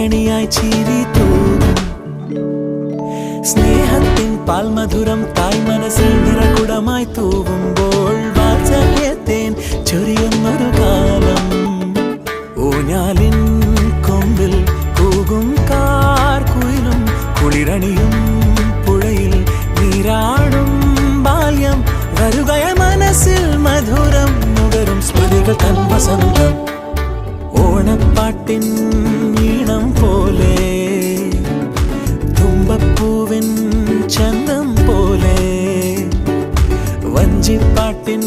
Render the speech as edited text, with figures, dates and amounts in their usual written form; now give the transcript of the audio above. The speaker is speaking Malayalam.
പൂങ്കണിയായി ചിരി തൂകും സ്നേഹത്തിൻ പാൽമധുരം തായ് മനസ്സിൽ നിറകുടമായി തൂവുമ്പോൾ വാത്സല്യത്തേൻ ചൊരിയുന്നൊരു കാലം ഊഞ്ഞാലിൻ കൊമ്പിൽ കൂകും കാർക്കുയിലും കുളിരണിയും പുഴയിൽ നീരാടും ബാല്യം വരുകയ മനസ്സിൽ മധുരം നുകരും സ്മൃതികൾ തൻ വസന്തം ഓണപ്പാട്ടിൻ ഈണം പോലെ തുമ്പപ്പൂവിൻ ചന്തം പോലെ വഞ്ചിപ്പാട്ടിൻ